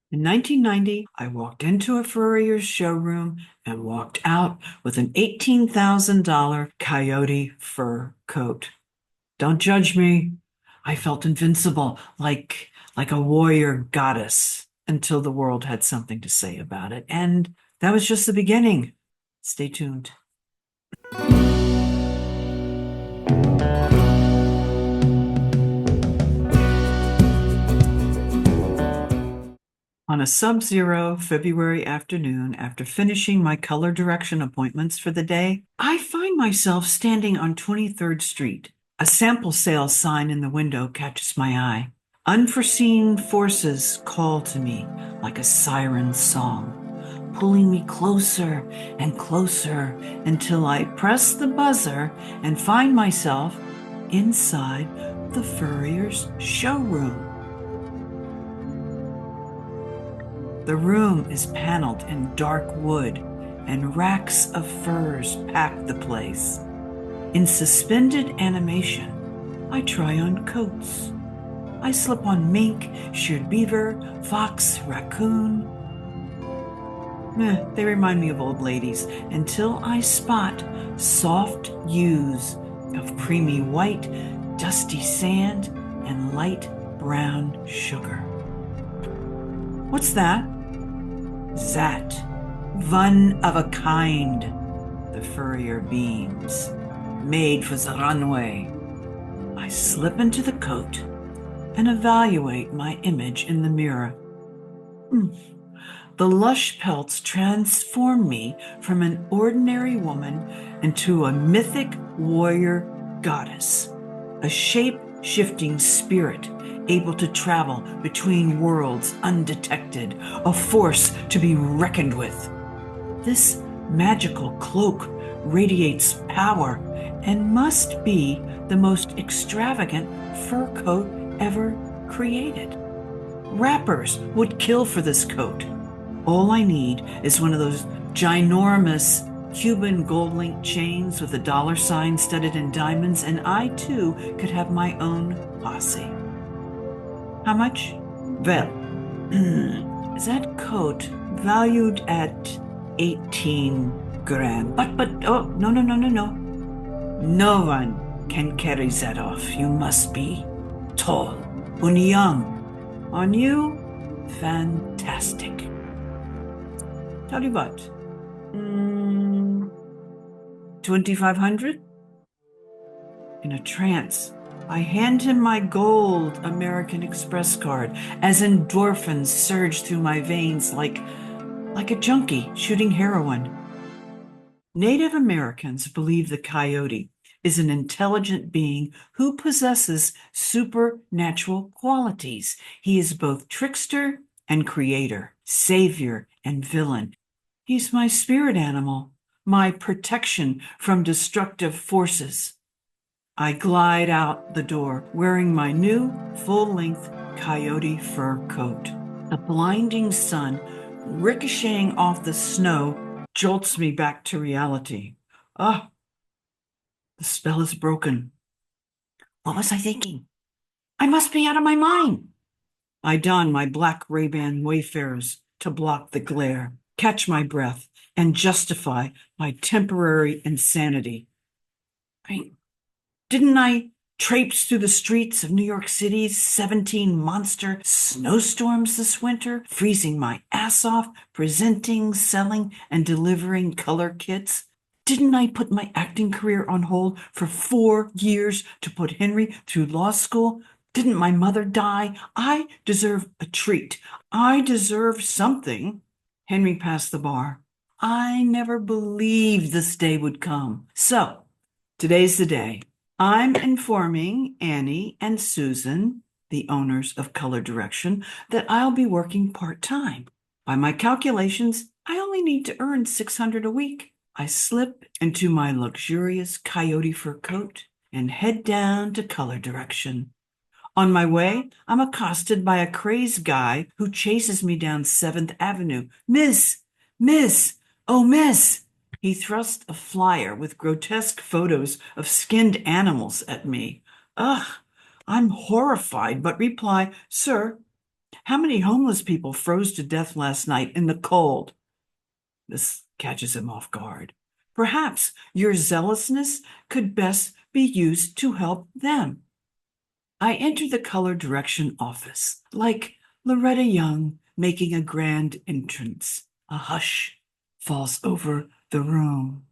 In 1990, I walked into a furrier's showroom and walked out with an $18,000 coyote fur coat. Don't judge me. I felt invincible, like a warrior goddess, until the world had something to say about it. And that was just the beginning. Stay tuned. On a sub-zero February afternoon, after finishing my color direction appointments for the day, I find myself standing on 23rd Street. A sample sales sign in the window catches my eye. Unforeseen forces call to me like a siren song, pulling me closer and closer until I press the buzzer and find myself inside the furrier's showroom. The room is paneled in dark wood, and racks of furs pack the place. In suspended animation, I try on coats. I slip on mink, sheared beaver, fox, raccoon. They remind me of old ladies until I spot soft hues of creamy white, dusty sand, and light brown sugar. What's that? That, one of a kind, the furrier beams, made for the runway. I slip into the coat and evaluate my image in the mirror. The lush pelts transform me from an ordinary woman into a mythic warrior goddess, a shape-shifting spirit able to travel between worlds undetected, a force to be reckoned with. This magical cloak radiates power and must be the most extravagant fur coat ever created. Rappers would kill for this coat. All I need is one of those ginormous Cuban gold link chains with a dollar sign studded in diamonds, and I too could have my own posse. How much? Well, that coat valued at 18 grand. Oh, no. No one can carry that off. You must be tall and young. On you, fantastic. Tell you what, 2,500? In a trance, I hand him my gold American Express card as endorphins surge through my veins like a junkie shooting heroin. Native Americans believe the coyote is an intelligent being who possesses supernatural qualities. He is both trickster and creator, savior and villain. He's my spirit animal, my protection from destructive forces. I glide out the door wearing my new full-length coyote fur coat. The blinding sun ricocheting off the snow jolts me back to reality. Ah, the spell is broken. What was I thinking? I must be out of my mind. I don my black Ray-Ban Wayfarers to block the glare, catch my breath, and justify my temporary insanity. Didn't I traipse through the streets of New York City's 17 monster snowstorms this winter, freezing my ass off, presenting, selling, and delivering color kits? Didn't I put my acting career on hold for 4 years to put Henry through law school? Didn't my mother die? I deserve a treat. I deserve something. Henry passed the bar. I never believed this day would come. So, today's the day. I'm informing Annie and Susan, the owners of Color Direction, that I'll be working part-time. By my calculations, I only need to earn $600 a week. I slip into my luxurious coyote fur coat and head down to Color Direction. On my way, I'm accosted by a crazed guy who chases me down 7th Avenue. Miss! Oh, miss! He thrust a flyer with grotesque photos of skinned animals at me. Ugh, I'm horrified, but reply, Sir, How many homeless people froze to death last night in the cold? This catches him off guard. Perhaps your zealousness could best be used to help them. I enter the color direction office, like Loretta Young making a grand entrance. A hush falls over the room.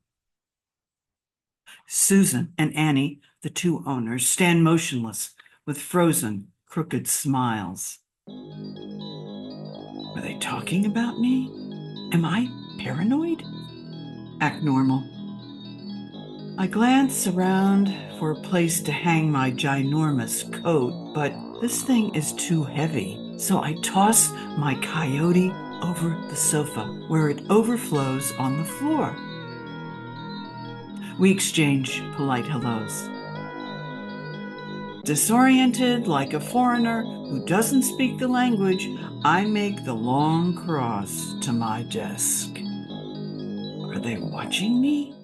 Susan and Annie, the two owners, stand motionless with frozen, crooked smiles. Are they talking about me? Am I paranoid? Act normal. I glance around for a place to hang my ginormous coat, but this thing is too heavy. So I toss my coyote over the sofa, where it overflows on the floor. We exchange polite hellos. Disoriented like a foreigner who doesn't speak the language, I make the long cross to my desk. Are they watching me?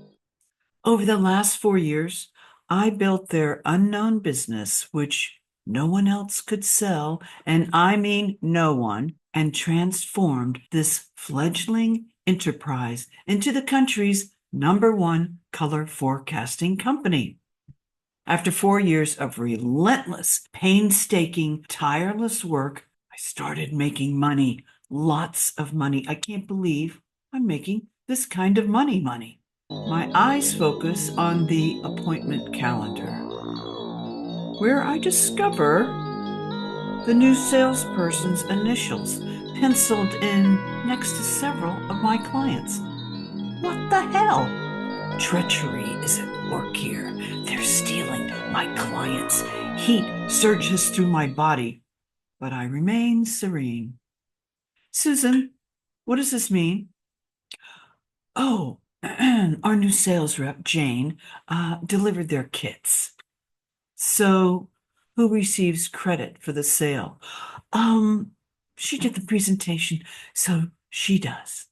Over the last 4 years, I built their unknown business, which no one else could sell, and I mean no one, and transformed this fledgling enterprise into the country's #1 color forecasting company. After 4 years of relentless, painstaking, tireless work, I started making money, lots of money. I can't believe I'm making this kind of money. My eyes focus on the appointment calendar, where I discover the new salesperson's initials penciled in next to several of my clients. What the hell? Treachery is at work here. They're stealing my clients. Heat surges through my body, but I remain serene. Susan, what does this mean? Oh, our new sales rep, Jane, delivered their kits. So who receives credit for the sale? She did the presentation, so she does.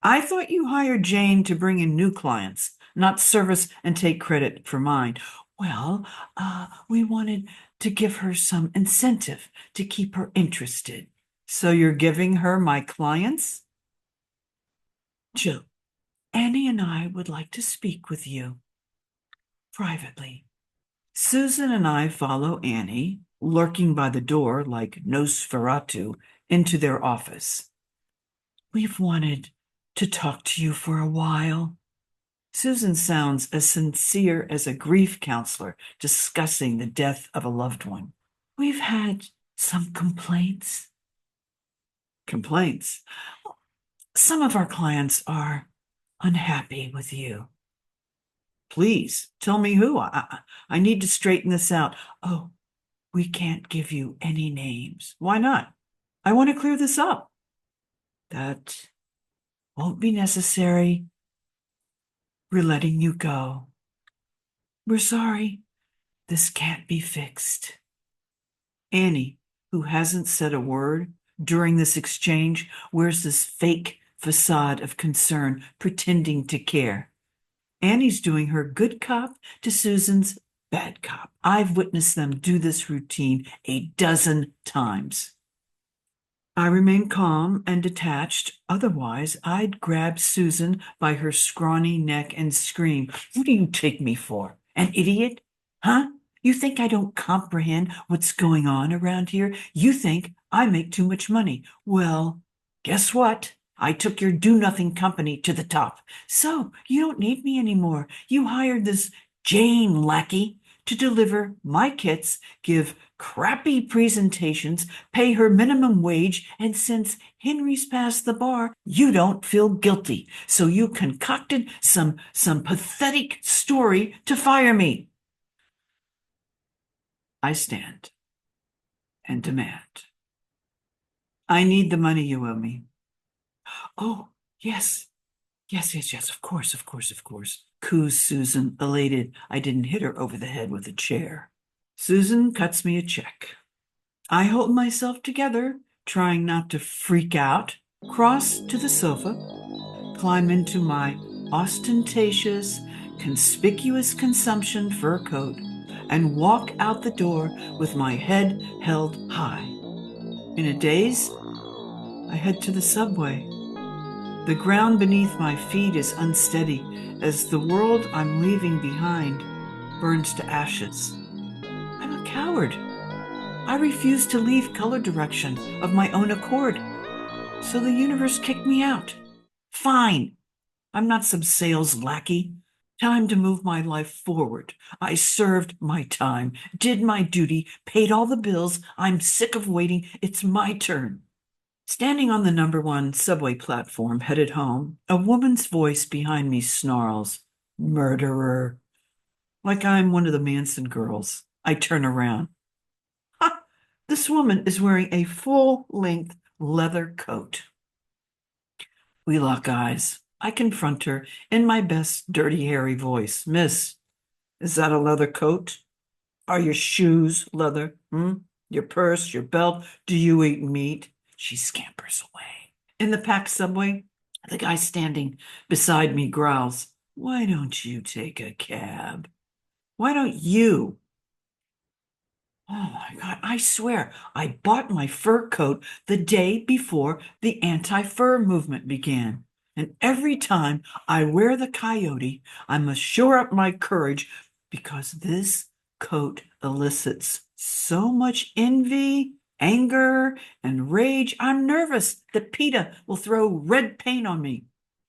I thought you hired Jane to bring in new clients, not service and take credit for mine. Well, we wanted to give her some incentive to keep her interested. So you're giving her my clients? Jill, Annie and I would like to speak with you privately. Susan and I follow Annie, lurking by the door like Nosferatu, into their office. We've wanted to talk to you for a while. Susan sounds as sincere as a grief counselor discussing the death of a loved one. We've had some complaints. Complaints? Some of our clients are unhappy with you. Please tell me who. I need to straighten this out. Oh, we can't give you any names. Why not? I want to clear this up. That won't be necessary. We're letting you go. We're sorry. This can't be fixed. Annie, who hasn't said a word during this exchange, wears this fake facade of concern, pretending to care. Annie's doing her good cop to Susan's bad cop. I've witnessed them do this routine a dozen times. I remain calm and detached. Otherwise, I'd grab Susan by her scrawny neck and scream, "Who do you take me for? An idiot? Huh? You think I don't comprehend what's going on around here? You think I make too much money? Well, guess what? I took your do-nothing company to the top. So you don't need me anymore. You hired this Jane lackey to deliver my kits, give crappy presentations, pay her minimum wage, and since Henry's past the bar, you don't feel guilty. So you concocted some pathetic story to fire me. I stand and demand. I need the money you owe me. Oh, yes. Yes, of course. Coos Susan, elated I didn't hit her over the head with a chair. Susan cuts me a check. I hold myself together, trying not to freak out, cross to the sofa, climb into my ostentatious, conspicuous consumption fur coat, and walk out the door with my head held high. In a daze, I head to the subway. The ground beneath my feet is unsteady as the world I'm leaving behind burns to ashes. I'm a coward. I refuse to leave color direction of my own accord. So the universe kicked me out. Fine. I'm not some sales lackey. Time to move my life forward. I served my time, did my duty, paid all the bills. I'm sick of waiting. It's my turn. Standing on the number one subway platform headed home, a woman's voice behind me snarls, "Murderer." Like I'm one of the Manson girls. I turn around. Ha! This woman is wearing a full length leather coat. We lock eyes. I confront her in my best dirty, hairy voice. "Miss, is that a leather coat? Are your shoes leather? Your purse, your belt? Do you eat meat?" She scampers away. In the packed subway, the guy standing beside me growls, "Why don't you take a cab? Why don't you?" Oh my God, I swear, I bought my fur coat the day before the anti-fur movement began. And every time I wear the coyote, I must shore up my courage because this coat elicits so much envy, anger, and rage. I'm nervous that PETA will throw red paint on me.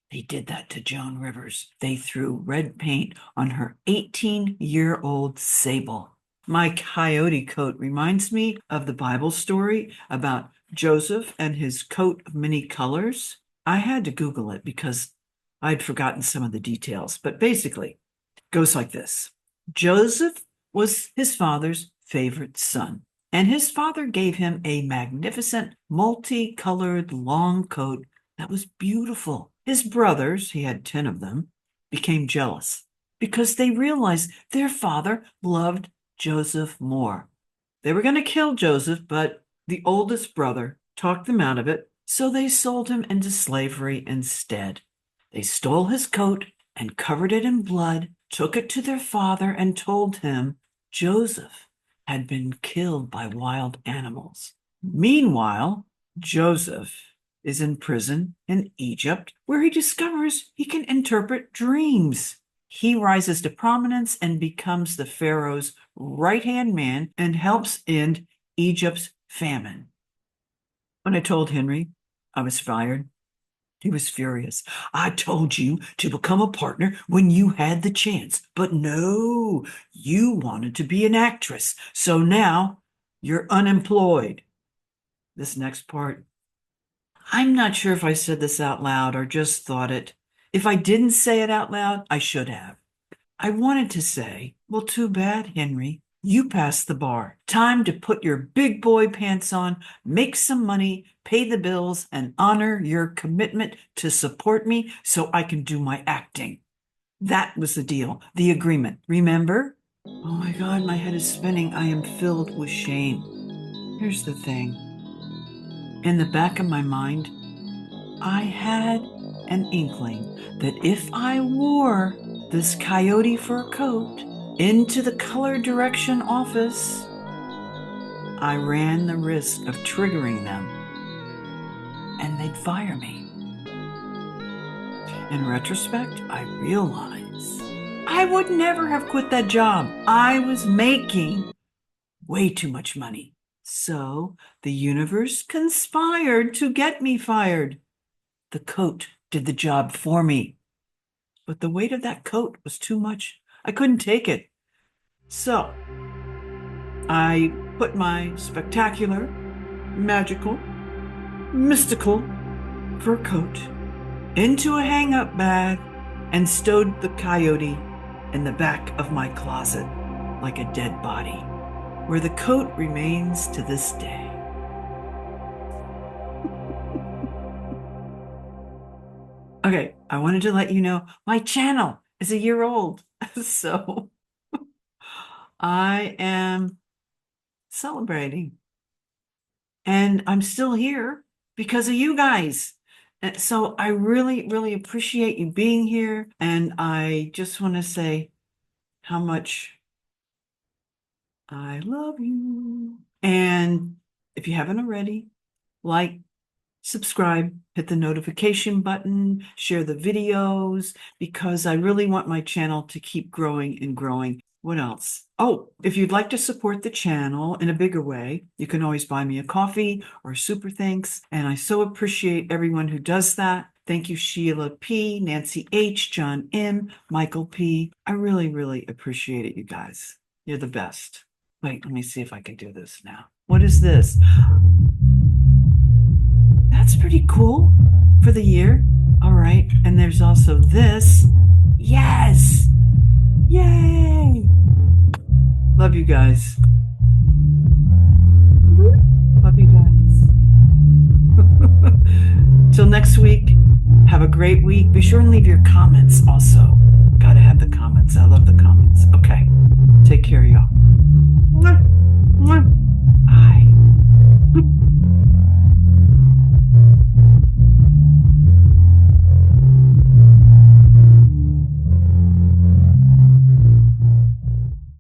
They did that to Joan Rivers. They threw red paint on her 18-year-old Sable. My coyote coat reminds me of the Bible story about Joseph and his coat of many colors. I had to Google it because I'd forgotten some of the details, but basically, it goes like this. Joseph was his father's favorite son, and his father gave him a magnificent, multicolored long coat that was beautiful. His brothers, he had 10 of them, became jealous because they realized their father loved Joseph more. They were going to kill Joseph, but the oldest brother talked them out of it, so they sold him into slavery instead. They stole his coat and covered it in blood, took it to their father, and told him Joseph had been killed by wild animals. Meanwhile, Joseph is in prison in Egypt, where he discovers he can interpret dreams. He rises to prominence and becomes the Pharaoh's right-hand man and helps end Egypt's famine. When I told Henry I was fired, he was furious. "I told you to become a partner when you had the chance, but no, you wanted to be an actress, so now you're unemployed." This next part, I'm not sure if I said this out loud or just thought it. If I didn't say it out loud, I should have. I wanted to say, "Well, too bad, Henry. You passed the bar. Time to put your big boy pants on, make some money, pay the bills, and honor your commitment to support me so I can do my acting." That was the deal, the agreement. Remember? Oh my God, my head is spinning. I am filled with shame. Here's the thing. In the back of my mind, I had an inkling that if I wore this coyote fur coat into the color direction office, I ran the risk of triggering them and they'd fire me. In retrospect, I realize I would never have quit that job. I was making way too much money. So the universe conspired to get me fired. The coat did the job for me, but the weight of that coat was too much. I couldn't take it. So I put my spectacular, magical, mystical fur coat into a hang-up bag and stowed the coyote in the back of my closet like a dead body, where the coat remains to this day. Okay, I wanted to let you know my channel is a year old. So I am celebrating. And I'm still here because of you guys. And so I really, really appreciate you being here. And I just want to say how much I love you. And if you haven't already, like, subscribe, hit the notification button, share the videos, because I really want my channel to keep growing and growing. What else? Oh, if you'd like to support the channel in a bigger way, you can always buy me a coffee or super thanks. And I so appreciate everyone who does that. Thank you, Sheila P., Nancy H., John M., Michael P. I really, really appreciate it, you guys. You're the best. Wait, let me see if I can do this now. What is this? That's pretty cool for the year. All right. And there's also this. Yes. Yay. Love you guys. Love you guys. Till next week, have a great week. Be sure and leave your comments also. Gotta have the comments. I love the comments. Okay. Take care, y'all.